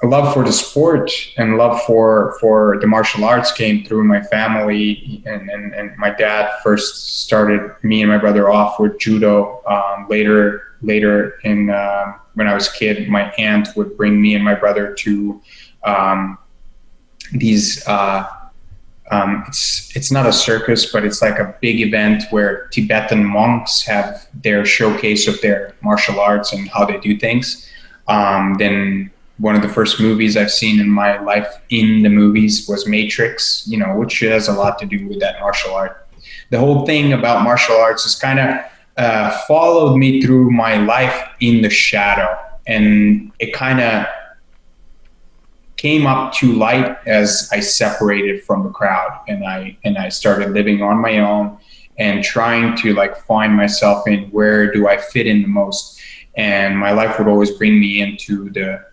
a love for the sport and love for the martial arts came through my family. And my dad first started me and my brother off with judo. Later in when I was a kid, my aunt would bring me and my brother to these. It's not a circus, but it's like a big event where Tibetan monks have their showcase of their martial arts and how they do things. Then one of the first movies I've seen in my life in the movies was Matrix, which has a lot to do with that martial art. The whole thing about martial arts is kind of followed me through my life in the shadow, and it kind of came up to light as I separated from the crowd, and I started living on my own and trying to find myself in where do I fit in the most. And my life would always bring me into the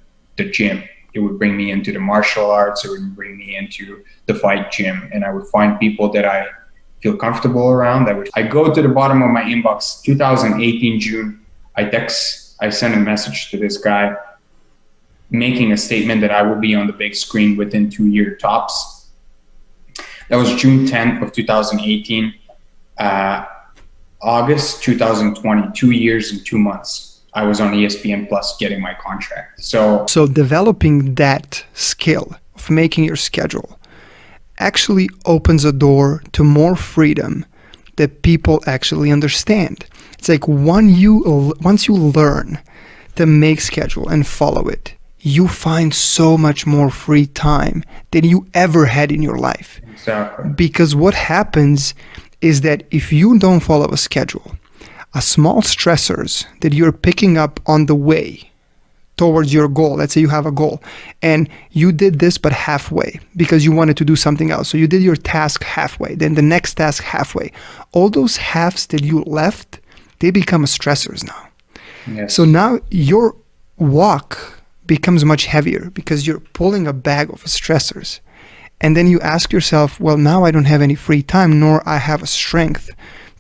gym. It would bring me into the martial arts. It would bring me into the fight gym, and I would find people that I feel comfortable around. I go to the bottom of my inbox, 2018 June. I sent a message to this guy making a statement that I will be on the big screen within 2 year tops. That was June 10th of 2018. August 2020, 2 years and 2 months, I was on ESPN Plus getting my contract. So developing that skill of making your schedule actually opens a door to more freedom that people actually understand. It's like once you learn to make schedule and follow it, you find so much more free time than you ever had in your life. Exactly. Because what happens is that if you don't follow a schedule, a small stressors that you're picking up on the way towards your goal, let's say you have a goal and you did this but halfway because you wanted to do something else. So you did your task halfway, then the next task halfway. All those halves that you left, they become stressors now. Yes. So now your walk becomes much heavier because you're pulling a bag of stressors. And then you ask yourself, well, now I don't have any free time, nor I have a strength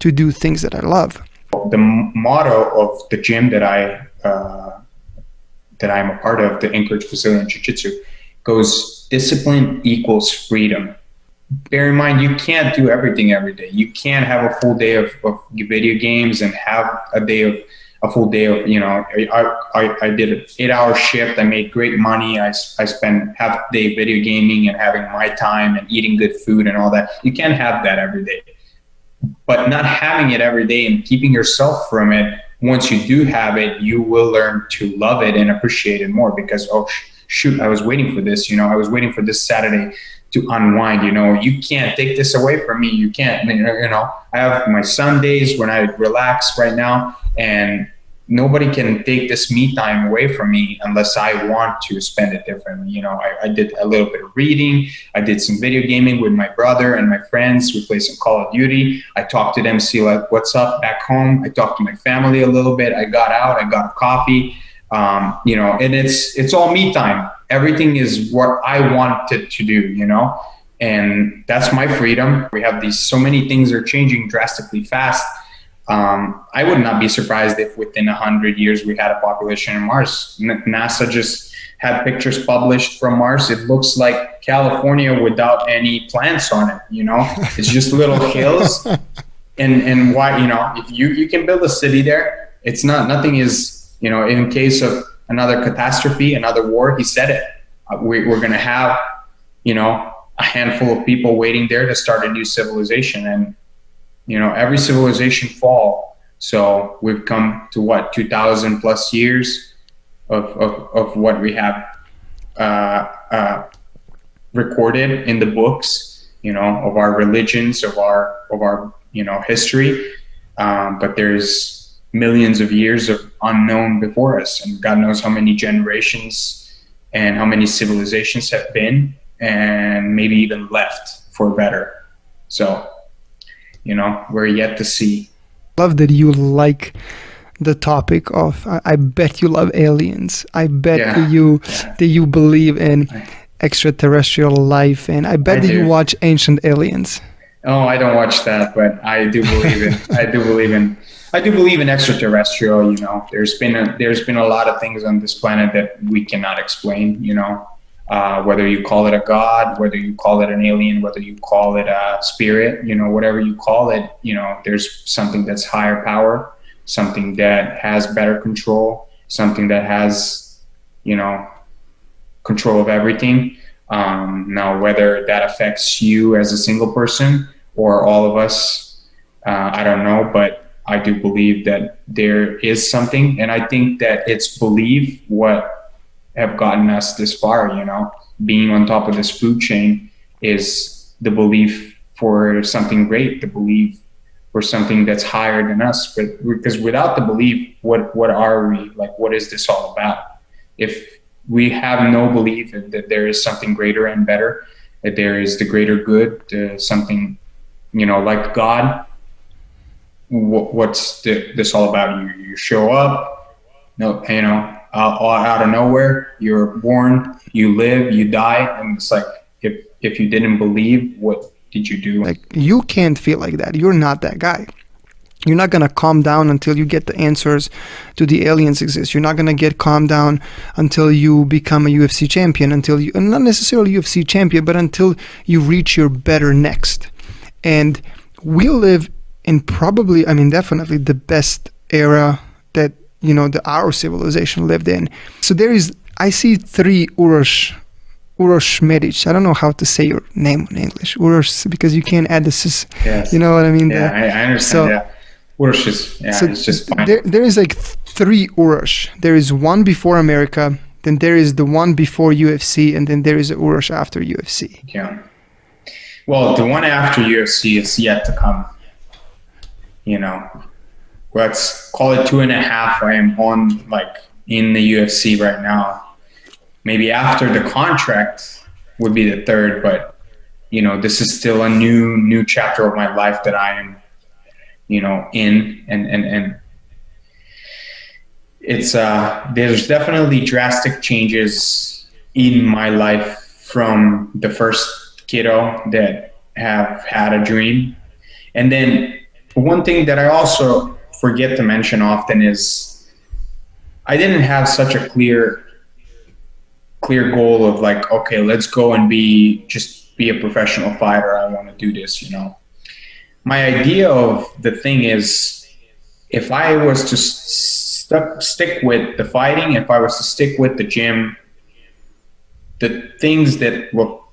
to do things that I love. The motto of the gym that I'm a part of, the Anchorage Brazilian Jiu-Jitsu, goes discipline equals freedom. Bear in mind, you can't do everything every day. You can't have a full day of video games and have a full day of, I did an 8-hour shift. I made great money. I spent half the day video gaming and having my time and eating good food and all that. You can't have that every day. But not having it every day and keeping yourself from it, once you do have it, you will learn to love it and appreciate it more because, shoot, I was waiting for this. I was waiting for this Saturday to unwind. You can't take this away from me. You can't, I have my Sundays when I relax right now, and nobody can take this me time away from me unless I want to spend it differently. I did a little bit of reading. I did some video gaming with my brother and my friends. We played some Call of Duty. I talked to them, see what's up back home. I talked to my family a little bit. I got out, I got a coffee, and it's all me time. Everything is what I wanted to do, and that's my freedom. We have so many things are changing drastically fast. I would not be surprised if within 100 years we had a population on Mars. NASA just had pictures published from Mars. It looks like California without any plants on it, It's just little hills. And why, if you can build a city there, it's nothing is, in case of another catastrophe, another war, he said it. We're going to have, a handful of people waiting there to start a new civilization. And every civilization fall. So we've come to 2,000 plus years of what we have recorded in the books, of our religions, of our history. But there's millions of years of unknown before us, and God knows how many generations and how many civilizations have been, and maybe even left for better. So, we're yet to see. Love that you like the topic of, I bet you love aliens. I bet that you believe in extraterrestrial life, and I bet that you watch Ancient Aliens. Oh, I don't watch that, but I do believe in. I do believe in extraterrestrial. You know, there's been a lot of things on this planet that we cannot explain. You know, whether you call it a god, whether you call it an alien, whether you call it a spirit, you know, whatever you call it, you know, there's something that's higher power, something that has better control, something that has, you know, control of everything. Now, whether that affects you as a single person or all of us, I don't know, but I do believe that there is something, and I think that it's belief what have gotten us this far. You know, being on top of this food chain is the belief for something great, the belief for something that's higher than us. But because without the belief, what are we? Like, what is this all about? If we have no belief that there is something greater and better, that there is the greater good, something, you know, like God, what's this all about? You show up, no, you know, out of nowhere, you're born, you live, you die, and it's like, if you didn't believe, what did you do? Like, you can't feel like that. You're not that guy. You're not going to calm down until you get the answers to the aliens exist. You're not going to get calmed down until you become a UFC champion, until you, not necessarily UFC champion, but until you reach your better next. And we live in probably, I mean, definitely the best era that, you know, our civilization lived in. So I see three Uros Medic. I don't know how to say your name in English. Uros, because you can't add this. Yes. You know what I mean? Yeah, I understand. So, yeah. Uros is, yeah, so it's just fine. There is like three Uros. There is one before America, then there is the one before UFC, and then there is a Uros after UFC. Yeah. Well, the one after UFC is yet to come. You know, let's call it 2.5. I am on, like, in the UFC right now. Maybe after the contract would be the third, but, you know, this is still a new chapter of my life that I am, you know, in, and it's there's definitely drastic changes in my life from the first kiddo that have had a dream. And then one thing that I also forget to mention often is I didn't have such a clear goal of like, okay, let's go and be a professional fighter. I want to do this, you know. My idea of the thing is, if I was to stick with the fighting, if I was to stick with the gym, the things that will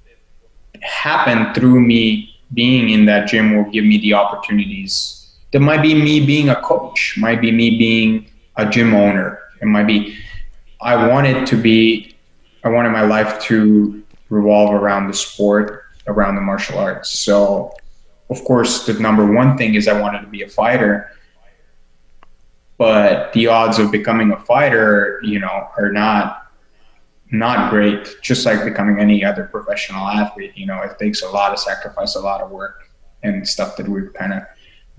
happen through me being in that gym will give me the opportunities. That might be me being a coach, might be me being a gym owner. It might be, I wanted my life to revolve around the sport, around the martial arts. So, of course, the number one thing is I wanted to be a fighter, but the odds of becoming a fighter, you know, are not great. Just like becoming any other professional athlete, you know, it takes a lot of sacrifice, a lot of work, and stuff that we've kind of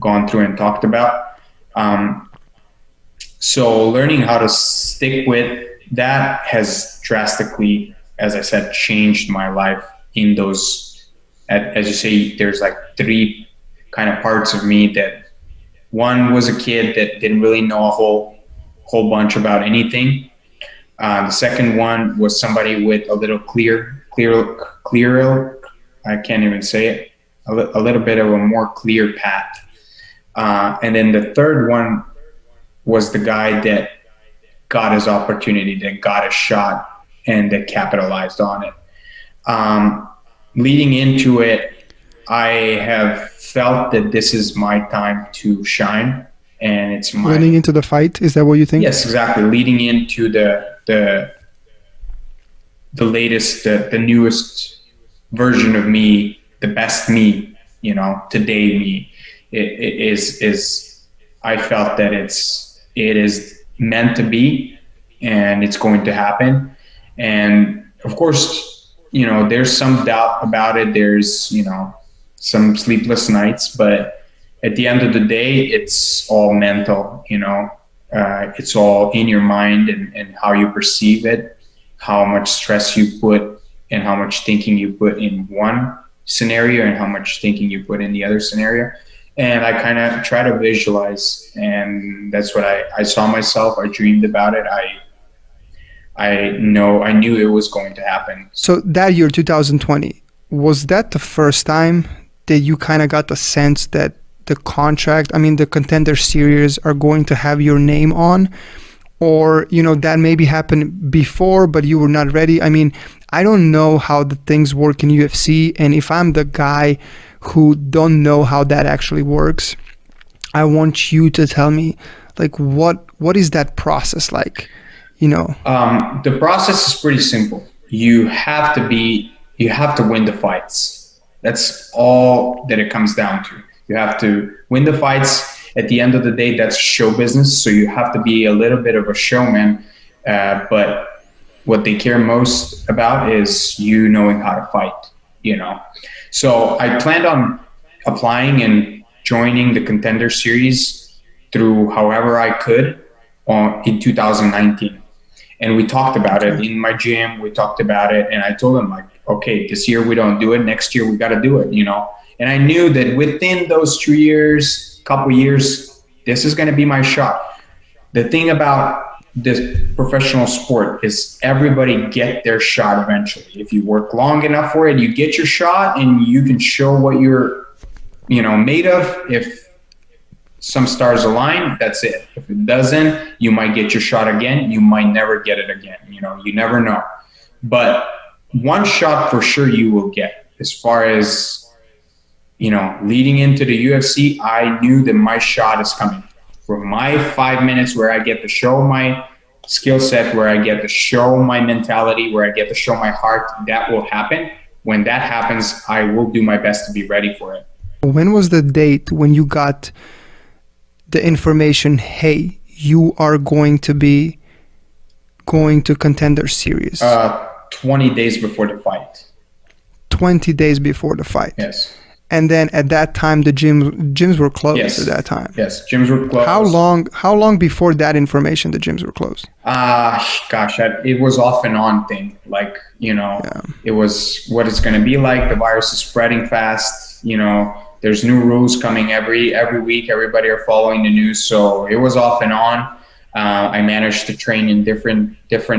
gone through and talked about. So learning how to stick with that has drastically, as I said, changed my life in those, as you say, there's like three kind of parts of me. That one was a kid that didn't really know a whole bunch about anything. The second one was somebody with a little clearer, I can't even say it, a little bit of a more clear path. And then the third one was the guy that got his opportunity, that got a shot, and that capitalized on it. Leading into it, I have felt that this is my time to shine, and it's my... Running into the fight, is that what you think? Yes, exactly. Leading into the latest, the newest version of me, the best me, you know, today me, it is I felt that it is meant to be, and it's going to happen. And of course, you know, there's some doubt about it. There's, you know, some sleepless nights, but at the end of the day, it's all mental, you know. It's all in your mind and how you perceive it, how much stress you put and how much thinking you put in one scenario and how much thinking you put in the other scenario. And I kind of try to visualize, and that's what I saw myself. I dreamed about it. I knew it was going to happen. So that year, 2020, was that the first time that you kind of got the sense that the contract, I mean, the Contender Series are going to have your name on? Or, that maybe happened before, but you were not ready? I mean, I don't know how the things work in UFC. And if I'm the guy who don't know how that actually works, I want you to tell me, like, what is that process like? The process is pretty simple. You have to win the fights. That's all that it comes down to. You have to win the fights. At the end of the day, that's show business. So you have to be a little bit of a showman. But what they care most about is you knowing how to fight, So I planned on applying and joining the Contender Series through however I could in 2019. And we talked about it in my gym. We talked about it. And I told them, like, okay, this year we don't do it. Next year we got to do it, And I knew that within those 2 years, couple years, this is going to be my shot. The thing about this professional sport is everybody get their shot eventually. If you work long enough for it, you get your shot and you can show what you're, made of. If some stars align, that's it. If it doesn't, you might get your shot again. You might never get it again. You never know. But one shot for sure you will get. As far as leading into the UFC, I knew that my shot is coming. For my 5 minutes where I get to show my skill set, where I get to show my mentality, where I get to show my heart, that will happen. When that happens, I will do my best to be ready for it. When was the date when you got the information, hey, you are going to be going to Contender Series? 20 days before the fight. 20 days before the fight? Yes. And then at that time, the gyms were closed. Yes. At that time. Yes, gyms were closed. How long before that information the gyms were closed? It was off and on thing. Like, It was what it's going to be like. The virus is spreading fast. There's new rules coming every week. Everybody are following the news. So it was off and on. I managed to train in different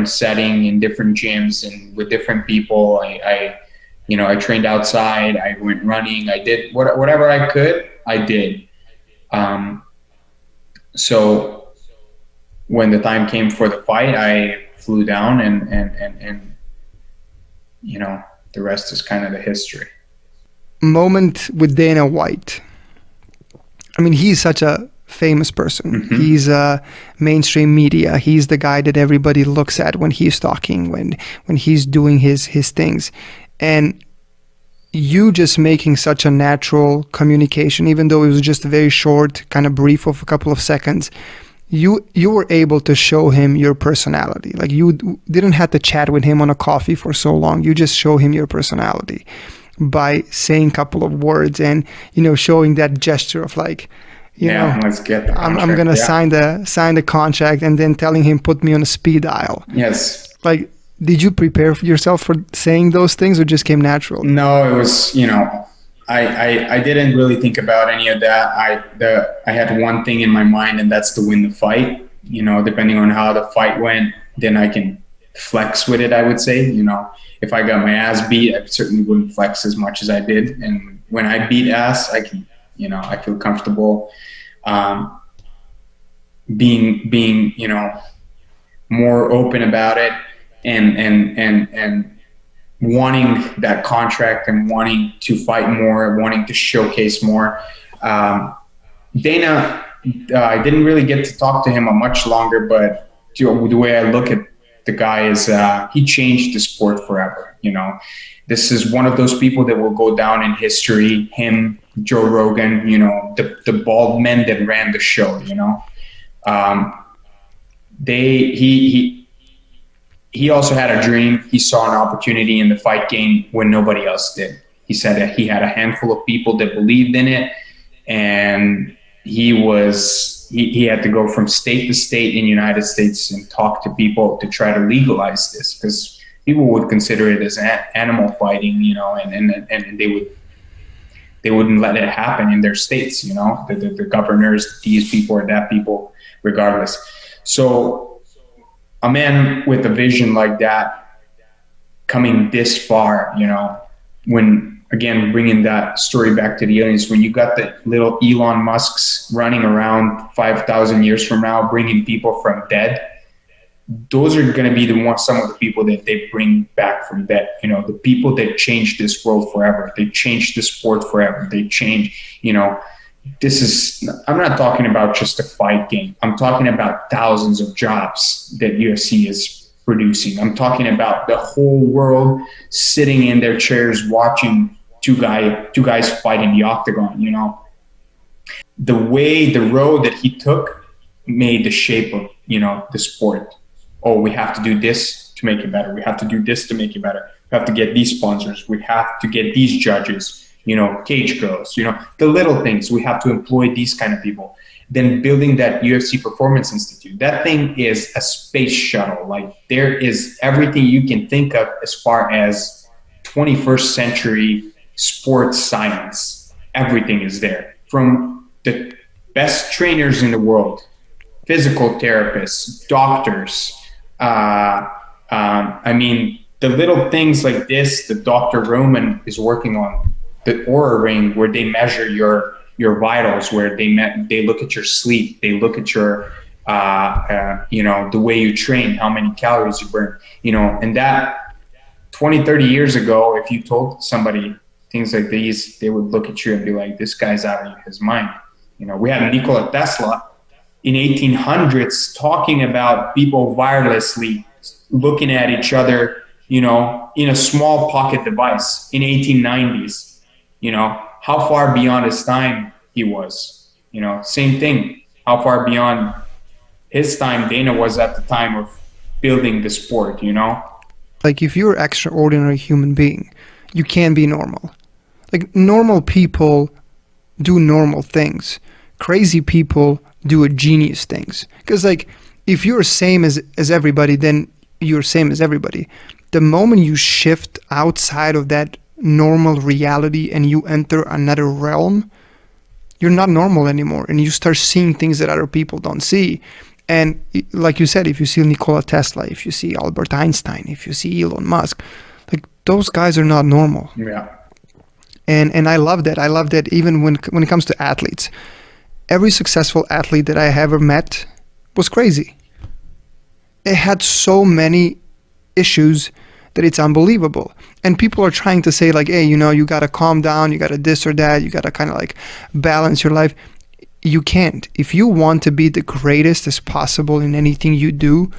setting, in different gyms and with different people. I trained outside, I went running, I did whatever I could, I did. So when the time came for the fight, I flew down and the rest is kind of the history. Moment with Dana White. I mean, he's such a famous person. Mm-hmm. He's mainstream media. He's the guy that everybody looks at when he's talking, when he's doing his things. And you just making such a natural communication, even though it was just a very short, kind of brief of a couple of seconds, you were able to show him your personality. Like, you didn't have to chat with him on a coffee for so long. You just show him your personality by saying a couple of words and, showing that gesture of like, let's get the contract. I'm going to sign the contract, and then telling him, put me on a speed dial. Yes. Like, did you prepare yourself for saying those things, or just came natural? No, it was, I didn't really think about any of that. I had one thing in my mind, and that's to win the fight. Depending on how the fight went, then I can flex with it, I would say. If I got my ass beat, I certainly wouldn't flex as much as I did. And when I beat ass, I can, I feel comfortable being more open about it. And wanting that contract and wanting to fight more, wanting to showcase more. Dana, I didn't really get to talk to him much longer, but the way I look at the guy is he changed the sport forever. This is one of those people that will go down in history. Him, Joe Rogan, the bald men that ran the show. He also had a dream. He saw an opportunity in the fight game when nobody else did. He said that he had a handful of people that believed in it, and he had to go from state to state in the United States and talk to people to try to legalize this, because people would consider it as animal fighting, and they they wouldn't let it happen in their states, the governors, these people or that people, regardless. So a man with a vision like that coming this far, when, again, bringing that story back to the aliens, when you got the little Elon Musks running around 5,000 years from now, bringing people from dead, those are going to be some of the people that they bring back from dead. The people that change this world forever. They change the sport forever. They change, I'm not talking about just a fight game. I'm talking about thousands of jobs that UFC is producing. I'm talking about the whole world sitting in their chairs watching two guys fight in the octagon. The road that he took made the shape of, the sport. Oh, we have to do this to make it better. We have to do this to make it better. We have to get these sponsors. We have to get these judges, cage girls, the little things. We have to employ these kind of people. Then building that UFC Performance Institute. That thing is a space shuttle. Like, there is everything you can think of as far as 21st century sports science. Everything is there. From the best trainers in the world, physical therapists, doctors, the little things like this, the Dr. Roman is working on the Aura Ring, where they measure your vitals, where they look at your sleep, they look at your, the way you train, how many calories you burn, and that 20, 30 years ago, if you told somebody things like these, they would look at you and be like, this guy's out of his mind. We had Nikola Tesla in 1800s talking about people wirelessly looking at each other, in a small pocket device in 1890s. How far beyond his time he was. Same thing. How far beyond his time Dana was at the time of building the sport, Like, if you're an extraordinary human being, you can be normal. Like, normal people do normal things. Crazy people do genius things. Because, like, if you're same as everybody, then you're same as everybody. The moment you shift outside of that normal reality and you enter another realm, you're not normal anymore, and you start seeing things that other people don't see. And like you said, if you see Nikola Tesla, if you see Albert Einstein, if you see Elon Musk, like, those guys are not normal. Yeah. And I love that. I love that even when it comes to athletes. Every successful athlete that I ever met was crazy. It had so many issues that it's unbelievable. And people are trying to say, like, hey, you got to calm down, you got to this or that, you got to kind of like balance your life. You can't. If you want to be the greatest as possible in anything you do,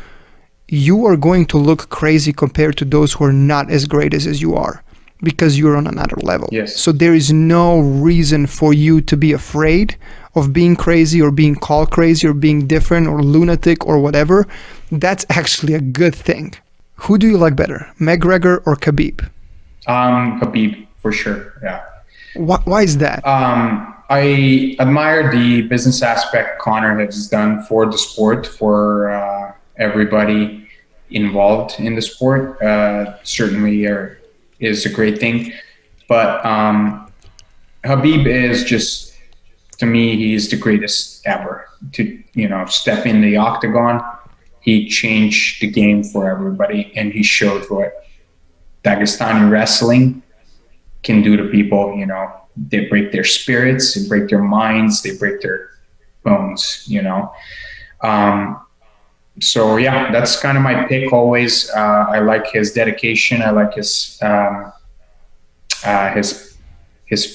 you are going to look crazy compared to those who are not as great as you are, because you're on another level. Yes. So there is no reason for you to be afraid of being crazy or being called crazy or being different or lunatic or whatever. That's actually a good thing. Who do you like better, McGregor or Khabib? Khabib, for sure. Yeah. Why is that? I admire the business aspect Conor has done for the sport, for everybody involved in the sport. Certainly is a great thing. But Khabib is just, to me, he's the greatest ever to, step in the octagon. He changed the game for everybody, and he showed what Dagestani wrestling can do to people. They break their spirits, they break their minds, they break their bones, So yeah, that's kind of my pick always. I like his dedication. I like his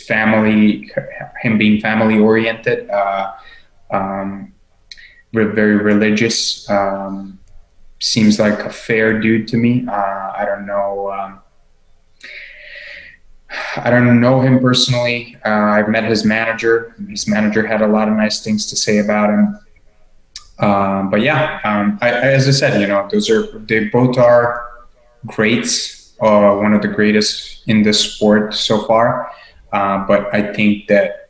family, him being family oriented, very religious. Seems like a fair dude to me. I don't know him personally. I've met his manager. His manager had a lot of nice things to say about him. But yeah, as I said, they both are greats. One of the greatest in this sport so far. But I think that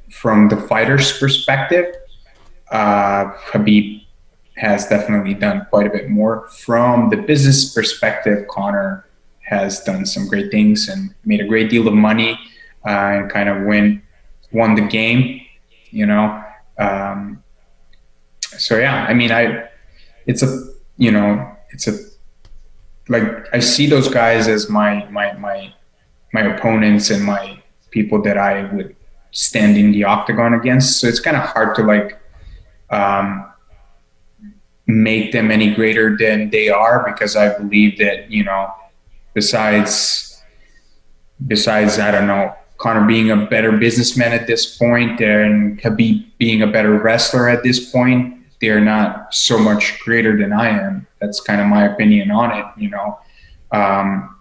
from the fighter's perspective, Khabib has definitely done quite a bit more. From the business perspective, Conor has done some great things and made a great deal of money. and kind of won the game, you know. Um, so yeah, I mean, it's a, you know, it's a, like, I see those guys as my opponents and my people that I would stand in the octagon against. So it's kind of hard to like um, make them any greater than they are, because I believe that, you know, besides I don't know, Connor being a better businessman at this point and Khabib being a better wrestler at this point, they're not so much greater than I am. That's kind of my opinion on it, you know. Um,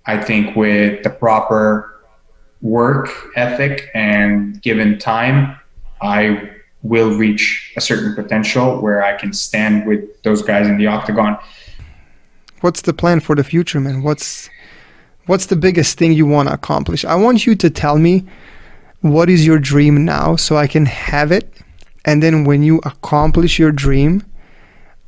I think with the proper work ethic and given time, I will reach a certain potential where I can stand with those guys in the octagon. What's the plan for the future, man? What's the biggest thing you want to accomplish? I want you to tell me what is your dream now so I can have it. And then when you accomplish your dream,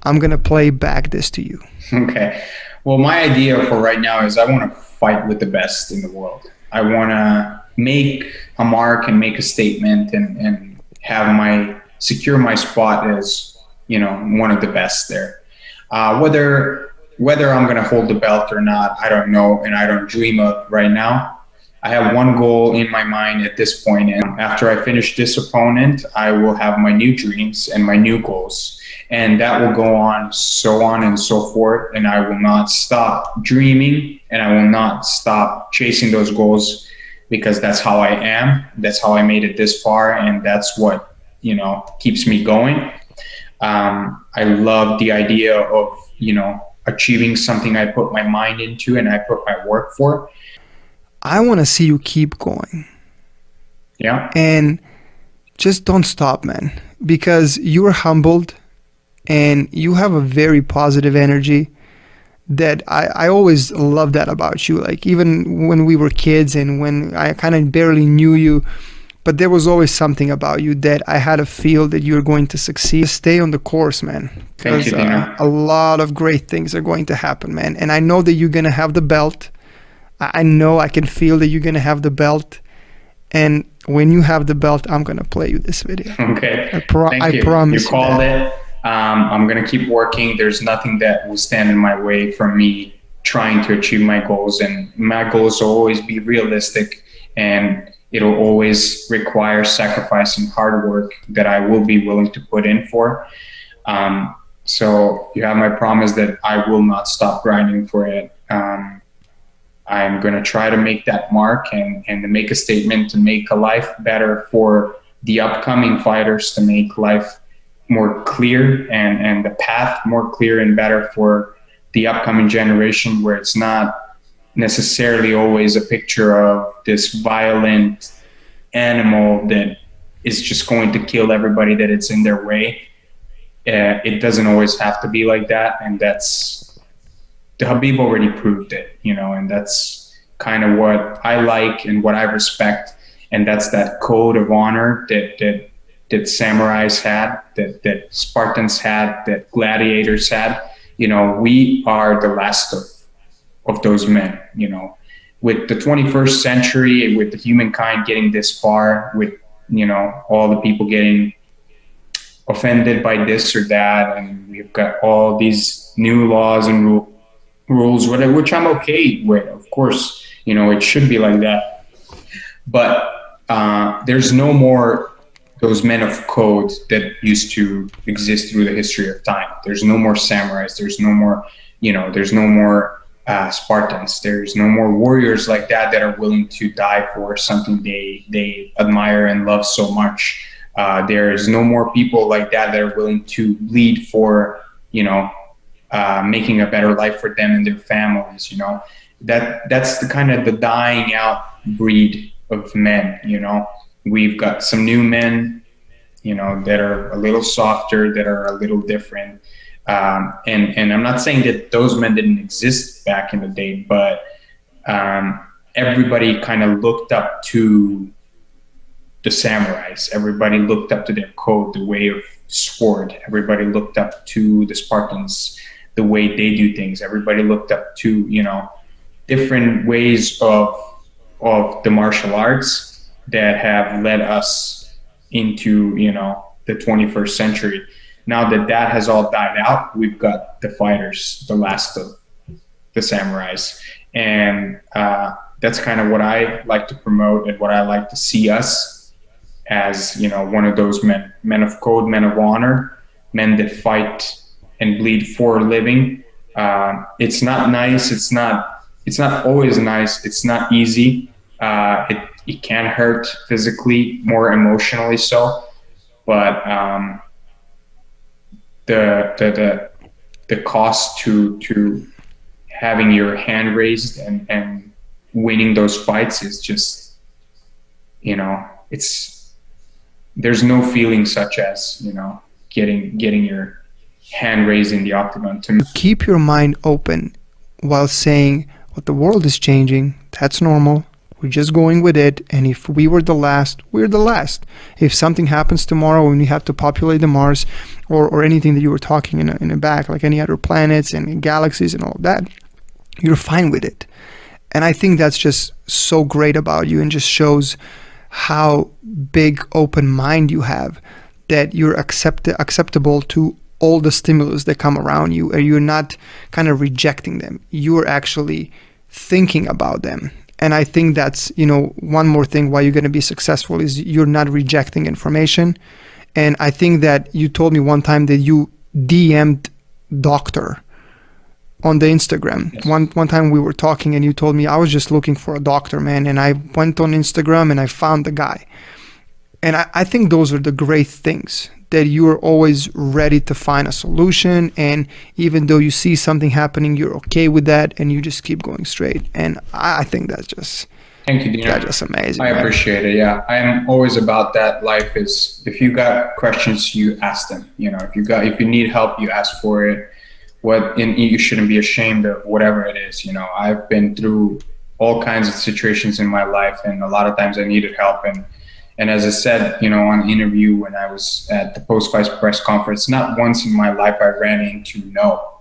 I'm going to play back this to you. Okay. Well, my idea for right now is I want to fight with the best in the world. I want to make a mark and make a statement and have secure my spot as, you know, one of the best there. Whether I'm going to hold the belt or not, I don't know, and I don't dream of right now. I have one goal in my mind at this point, and after I finish this opponent, I will have my new dreams and my new goals, and that will go on and so forth, and I will not stop dreaming, and I will not stop chasing those goals, because that's how I am, that's how I made it this far, and that's what, you know, keeps me going. I love the idea of, you know, achieving something I put my mind into and I put my work for. I want to see you keep going. Yeah. And just don't stop, man, because you're humbled and you have a very positive energy that I always love that about you. Like, even when we were kids and when I kind of barely knew you, but there was always something about you that I had a feel that you're going to succeed. Stay on the course, man. Thank you, Dino. A lot of great things are going to happen, man. And I know that you're going to have the belt. I know, I can feel that you're going to have the belt. And when you have the belt, I'm going to play you this video. Okay. I promise you called it. I'm going to keep working. There's nothing that will stand in my way from me trying to achieve my goals. And my goals will always be realistic, and it'll always require sacrifice and hard work that I will be willing to put in for. So you have my promise that I will not stop grinding for it. I'm going to try to make that mark and to make a statement, to make a life better for the upcoming fighters, to make life more clear and the path more clear and better for the upcoming generation, where it's not necessarily always a picture of this violent animal that is just going to kill everybody that it's in their way. It doesn't always have to be like that, and that's the Khabib already proved it, you know, and that's kind of what I like and what I respect, and that's that code of honor that samurais had, that Spartans had, that gladiators had. You know, we are the last of those men, you know. With the 21st century, with the humankind getting this far, with, you know, all the people getting offended by this or that, and we've got all these new laws and rules, which I'm okay with, of course, you know, it should be like that. But there's no more those men of code that used to exist through the history of time. There's no more samurais. There's no more, you know, there's no more Spartans. There's no more warriors like that are willing to die for something they admire and love so much. There's no more people like that are willing to bleed for, you know, making a better life for them and their families. You know, that's the kind of the dying out breed of men. You know, we've got some new men, you know, that are a little softer, that are a little different. And I'm not saying that those men didn't exist back in the day, but everybody kind of looked up to the samurais. Everybody looked up to their code, the way of sword. Everybody looked up to the Spartans, the way they do things. Everybody looked up to, you know, different ways of of the martial arts that have led us into, the 21st century. Now that that has all died out, we've got the fighters, the last of the samurais. And that's kind of what I like to promote and what I like to see us as, one of those men of code, men of honor, men that fight and bleed for a living. It's not nice. It's not always nice. It's not easy. It can hurt physically, more emotionally so. But the cost to having your hand raised and winning those fights is just, there's no feeling such as, getting your hand raised in the octagon. To keep your mind open while saying what the world is changing, that's normal. We're just going with it. And if we were the last, we're the last. If something happens tomorrow when we have to populate the Mars or anything that you were talking in the back, like any other planets and galaxies and all of that, you're fine with it. And I think that's just so great about you and just shows how big open mind you have, that you're acceptable to all the stimulus that come around you, and you're not kind of rejecting them. You're actually thinking about them. And I think that's, one more thing why you're going to be successful is you're not rejecting information. And I think that you told me one time that you DM'd doctor on the Instagram. Yes. One time we were talking and you told me, I was just looking for a doctor, man. And I went on Instagram and I found the guy. And I think those are the great things, that you're always ready to find a solution. And even though you see something happening, you're okay with that and you just keep going straight. And I think that's just, thank you, Dino. that's just amazing. I appreciate it. Yeah. I'm always about that. Life is, if you got questions, you ask them, if you need help, you ask for it. And you shouldn't be ashamed of whatever it is. I've been through all kinds of situations in my life, and a lot of times I needed help. And as I said, on the interview when I was at the post-fight press conference, not once in my life I ran into no.